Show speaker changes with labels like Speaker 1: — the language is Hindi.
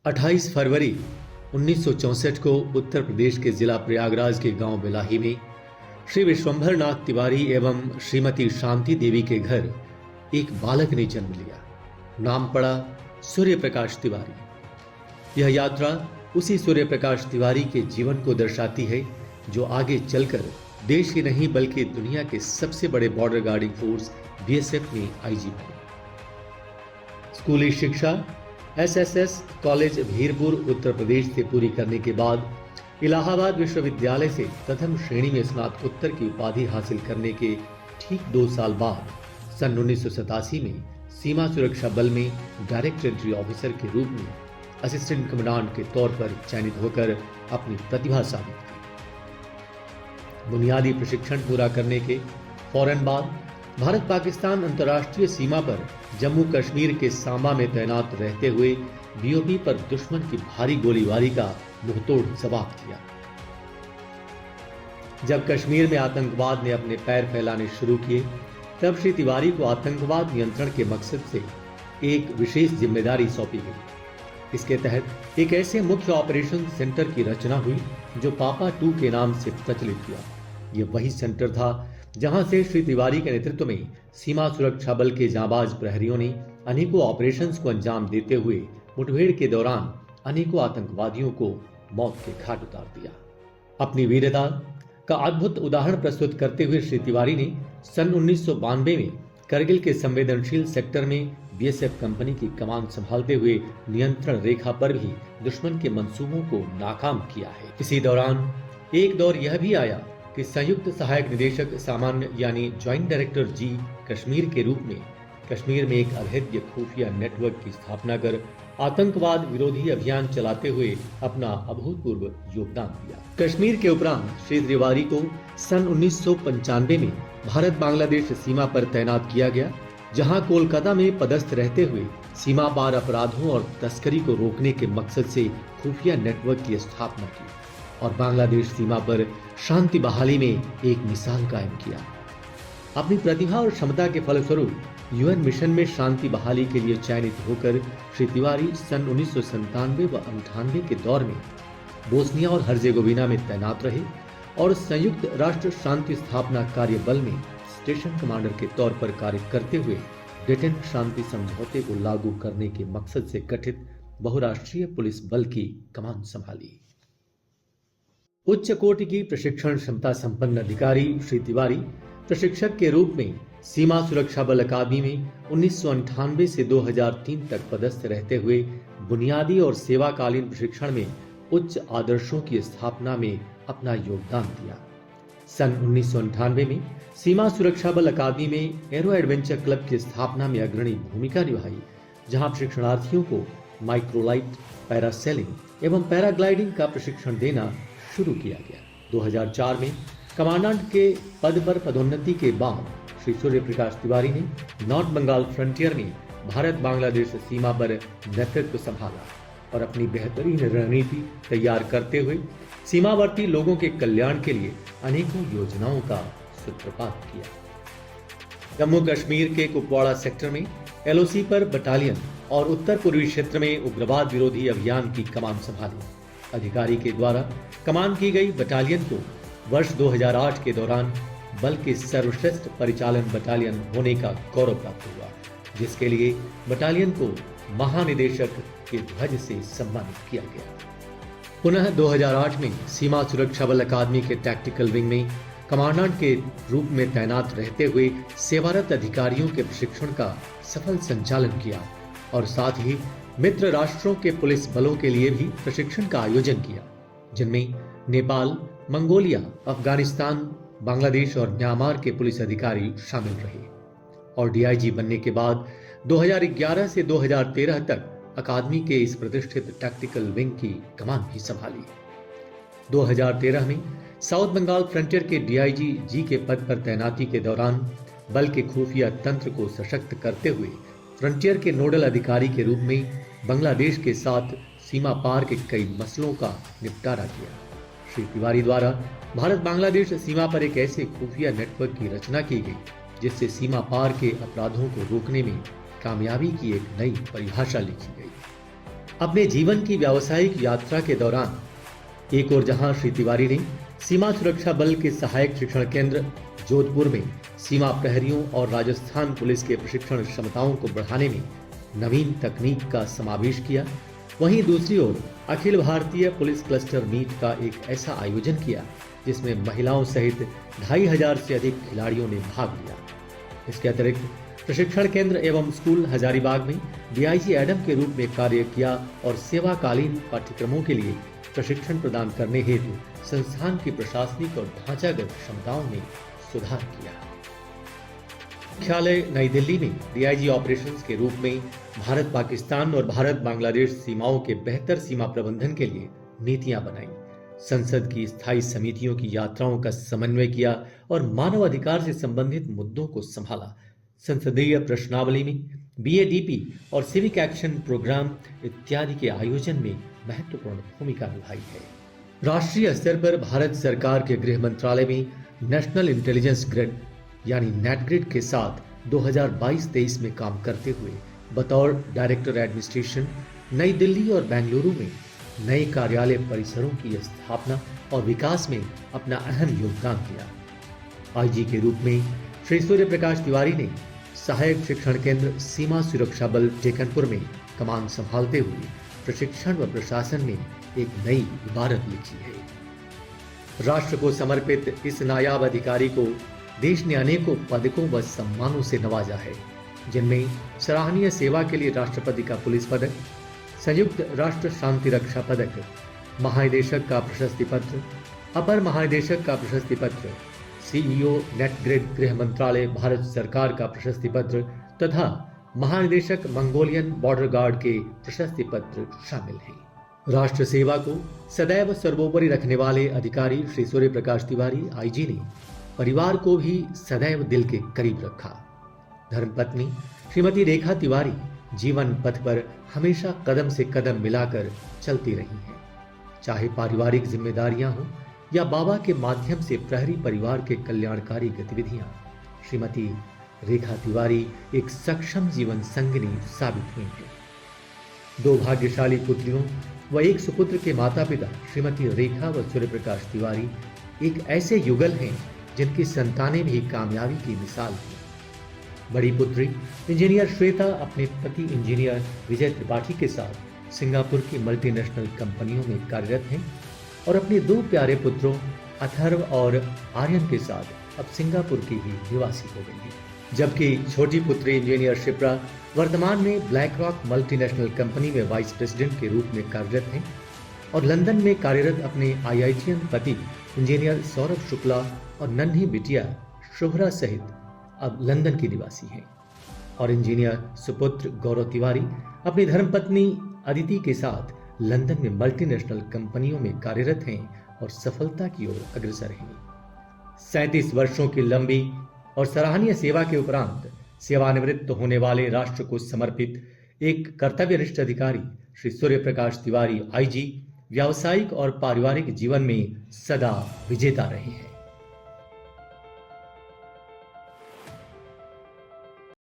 Speaker 1: 28 फरवरी 1964 को उत्तर प्रदेश के जिला प्रयागराज के गांव बिलाही में श्री विश्वंभर नाथ तिवारी एवं श्रीमती शांति देवी के घर एक बालक ने जन्म लिया। नाम पड़ा सूर्य प्रकाश तिवारी। यह यात्रा उसी सूर्य प्रकाश तिवारी के जीवन को दर्शाती है जो आगे चलकर देश ही नहीं बल्कि दुनिया के सबसे बड़े बॉर्डर गार्डिंग फोर्स बीएसएफ में आईजी बने। स्कूली शिक्षा एसएसएस कॉलेज भीरपुर उत्तर प्रदेश से पूरी करने के बाद इलाहाबाद विश्वविद्यालय से प्रथम श्रेणी में स्नातकोत्तर की उपाधि हासिल करने के ठीक 2 साल बाद सन 1987 में सीमा सुरक्षा बल में डायरेक्ट एंट्री ऑफिसर के रूप में असिस्टेंट कमांडेंट के तौर पर चयनित होकर अपनी प्रतिभा साबित की। बुनियादी प्रशिक्षण पूरा करने के फौरन बाद भारत पाकिस्तान अंतर्राष्ट्रीय सीमा पर जम्मू कश्मीर के सांबा में तैनात रहते हुए बीओपी पर दुश्मन की भारी गोलीबारी का मुंहतोड़ जवाब दिया। जब कश्मीर में आतंकवाद ने अपने पैर फैलाने शुरू किए तब श्री तिवारी को आतंकवाद नियंत्रण के मकसद से एक विशेष जिम्मेदारी सौंपी गई। इसके तहत एक ऐसे मुख्य ऑपरेशन सेंटर की रचना हुई जो पापा 2 के नाम से प्रचलित हुआ। यह वही सेंटर था जहां से श्री तिवारी के नेतृत्व में सीमा सुरक्षा बल के जांबाज प्रहरियों ने अनेकों ऑपरेशंस को अंजाम देते हुए मुठभेड़ के दौरान अनेकों आतंकवादियों को मौत के घाट उतार दिया। अपनी वीरता का अद्भुत उदाहरण प्रस्तुत करते हुए श्री तिवारी ने सन 1992 में करगिल के संवेदनशील सेक्टर में बीएसएफ कंपनी की कमान संभालते हुए नियंत्रण रेखा पर भी दुश्मन के मंसूबों को नाकाम किया है। इसी दौरान एक दौर यह भी आया कि संयुक्त सहायक निदेशक सामान्य यानी ज्वाइंट डायरेक्टर जी कश्मीर के रूप में कश्मीर में एक अभेद्य खुफिया नेटवर्क की स्थापना कर आतंकवाद विरोधी अभियान चलाते हुए अपना अभूतपूर्व योगदान दिया। कश्मीर के उपरांत श्री तिवारी को सन 1995 में भारत बांग्लादेश सीमा पर तैनात किया गया, जहां कोलकाता में पदस्थ रहते हुए सीमा पार अपराधों और तस्करी को रोकने के मकसद से खुफिया नेटवर्क की स्थापना की और बांग्लादेश सीमा पर शांति बहाली में एक मिसाल कायम किया। अपनी प्रतिभा और क्षमता के फलस्वरूप यूएन मिशन में शांति बहाली के लिए चयनित होकर श्री तिवारी सन 1997 व 98 के दौर में बोस्निया और हर्जेगोविना में तैनात रहे और संयुक्त राष्ट्र शांति स्थापना कार्य बल में स्टेशन कमांडर के तौर पर कार्य करते हुए डेटन शांति समझौते को लागू करने के मकसद से गठित बहुराष्ट्रीय पुलिस बल की कमान संभाली। उच्च कोटि की प्रशिक्षण क्षमता संपन्न अधिकारी श्री तिवारी प्रशिक्षक के रूप में सीमा सुरक्षा बल अकादमी में 1998 से 2003 तक पदस्थ रहते हुए बुनियादी और सेवाकालीन प्रशिक्षण में उच्च आदर्शों की स्थापना में अपना योगदान दिया। सन 1998 में सीमा सुरक्षा बल अकादमी में एरो एडवेंचर क्लब की स्थापना में अग्रणी भूमिका निभाई, जहां प्रशिक्षणार्थियों को माइक्रोलाइट, पैरासेलिंग एवं पैराग्लाइडिंग का प्रशिक्षण देना शुरू किया गया। 2004 में कमांडेंट के पद पर पदोन्नति के बाद श्री सूर्य प्रकाश तिवारी ने नॉर्थ बंगाल फ्रंटियर में भारत बांग्लादेश सीमा पर नेतृत्व संभाला और अपनी बेहतरीन रणनीति तैयार करते हुए सीमावर्ती लोगों के कल्याण के लिए अनेकों योजनाओं का सूत्रपात किया। जम्मू कश्मीर के कुपवाड़ा सेक्टर में एलओसी पर बटालियन और उत्तर पूर्वी क्षेत्र में उग्रवाद विरोधी अभियान की कमान संभाली। अधिकारी के द्वारा कमान की गई बटालियन को वर्ष 2008 के दौरान बल के सर्वश्रेष्ठ परिचालन बटालियन होने का गौरव प्राप्त हुआ, जिसके लिए बटालियन को महानिदेशक के ध्वज से सम्मानित किया गया। पुनः 2008 में सीमा सुरक्षा बल अकादमी के टैक्टिकल विंग में कमांडेंट के रूप में तैनात रहते हुए सेवारत अधिकारियों के प्रशिक्षण का सफल संचालन किया और साथ ही मित्र राष्ट्रों के पुलिस बलों के लिए भी प्रशिक्षण का आयोजन किया, जिनमें नेपाल, मंगोलिया, अफगानिस्तान, बांग्लादेश और म्यांमार के पुलिस अधिकारी शामिल रहे। और डीआईजी बनने के बाद 2011 से 2013 तक अकादमी के इस प्रतिष्ठित टैक्टिकल विंग की कमान भी संभाली। 2013 में साउथ बंगाल फ्रंटियर के डीआईजी जी के पद पर तैनाती के दौरान बल के खुफिया तंत्र को सशक्त करते हुए फ्रंटियर के नोडल अधिकारी के रूप में बांग्लादेश के साथ सीमा पार के कई मसलों का निपटारा किया। श्री तिवारी द्वारा भारत बांग्लादेश सीमा पर एक ऐसे खुफिया नेटवर्क की रचना की गई जिससे सीमा पार के अपराधों को रोकने में कामयाबी की एक नई परिभाषा लिखी गई। अपने जीवन की व्यावसायिक यात्रा के दौरान एक और जहां श्री तिवारी ने सीमा सुरक्षा बल के सहायक शिक्षण केंद्र जोधपुर में सीमा प्रहरियों और राजस्थान पुलिस के प्रशिक्षण क्षमताओं को बढ़ाने में नवीन तकनीक का समावेश किया, वहीं दूसरी ओर Akhil Bharatiya police cluster meet का एक ऐसा आयोजन किया जिसमें महिलाओं सहित 2500 से अधिक खिलाड़ियों ने भाग लिया। इसके अतिरिक्त प्रशिक्षण केंद्र एवं स्कूल हजारीबाग में डीआईजी एडम के रूप में कार्य किया और सेवाकालीन पाठ्यक्रमों के लिए प्रशिक्षण प्रदान करने हेतु संस्थान की प्रशासनिक और ढांचागत क्षमताओं में सुधार किया। मुख्यालय नई दिल्ली में डीआईजी ऑपरेशंस के रूप में भारत पाकिस्तान और भारत बांग्लादेश सीमाओं के बेहतर सीमा प्रबंधन के लिए नीतियां बनाई, संसद की स्थायी समितियों की यात्राओं का समन्वय किया और मानव अधिकार से संबंधित मुद्दों को संभाला। संसदीय प्रश्नावली में बीएडीपी और सिविक एक्शन प्रोग्राम इत्यादि के आयोजन में महत्वपूर्ण भूमिका निभाई है। राष्ट्रीय स्तर पर भारत सरकार के गृह मंत्रालय में नेशनल इंटेलिजेंस ग्रिड यानी नेट ग्रिड के साथ 2022-23 में काम करते हुए बतौर डायरेक्टर एडमिनिस्ट्रेशन नई दिल्ली और बेंगलुरु में नए कार्यालय परिसरों की स्थापना और विकास में अपना अहम योगदान दिया। आईजी के रूप में श्री सूर्य प्रकाश तिवारी ने सहायक शिक्षण केंद्र सीमा सुरक्षा बल टेकनपुर में कमान संभालते हुए प्रशिक्षण व प्रशासन में एक नई इबारत लिखी है। राष्ट्र को समर्पित इस नायाब अधिकारी को देश ने अनेकों पदकों व सम्मानों से नवाजा है, जिनमें सराहनीय सेवा के लिए राष्ट्रपति का पुलिस पदक, संयुक्त राष्ट्र शांति रक्षा पदक, महानिदेशक का प्रशस्ति पत्र, अपर महानिदेशक का प्रशस्ति पत्र, सीईओ नेट ग्रिड गृह मंत्रालय भारत सरकार का प्रशस्ति पत्र तथा महानिदेशक मंगोलियन बॉर्डर गार्ड के प्रशस्ति पत्र शामिल हैं। राष्ट्र सेवा को सदैव सर्वोपरि रखने वाले अधिकारी श्री सूर्य प्रकाश तिवारी आईजी ने परिवार को भी सदैव दिल के करीब रखा। धर्मपत्नी श्रीमती रेखा तिवारी जीवन पथ पर हमेशा कदम से कदम मिलाकर चलती रही हैं। चाहे पारिवारिक जिम्मेदारियां हों या बाबा के माध्यम से प्रहरी परिवार के कल्याणकारी गतिविधियां, श्रीमती रेखा तिवारी एक सक्षम जीवन संगिनी साबित हुई हैं। दो भाग्यशाली पुत्रियों व एक सुपुत्र के माता पिता श्रीमती रेखा व सूर्य प्रकाश तिवारी एक ऐसे युगल हैं जिनकी संतानें भी कामयाबी की मिसाल हैं। बड़ी पुत्री इंजीनियर श्वेता अपने पति इंजीनियर विजय त्रिपाठी के साथ सिंगापुर की मल्टीनेशनल कंपनियों में कार्यरत हैं और अपने दो प्यारे पुत्रों अथर्व और आर्यन के साथ अब सिंगापुर की ही निवासी हो गई है। जबकि छोटी पुत्री इंजीनियर शिप्रा वर्तमान में ब्लैक रॉक मल्टीनेशनल कंपनी में वाइस प्रेसिडेंट के रूप में कार्यरत हैं और लंदन में कार्यरत अपने आईआईटीएन पति इंजीनियर सौरभ शुक्ला और नन्ही बिटिया शुभ्रा सहित अब लंदन की निवासी हैं और इंजीनियर सुपुत्र गौरव तिवारी अपनी धर्मपत्नी अदिति के साथ लंदन में मल्टीनेशनल कंपनियों में कार्यरत हैं और सफलता की ओर अग्रसर हैं। 37 वर्षों की लंबी और सराहनीय सेवा के उपरांत सेवानिवृत्त होने वाले राष्ट्र को समर्पित एक कर्तव्यनिष्ठ अधिकारी श्री सूर्य प्रकाश तिवारी आईजी व्यावसायिक और पारिवारिक जीवन में सदा विजेता रहे हैं।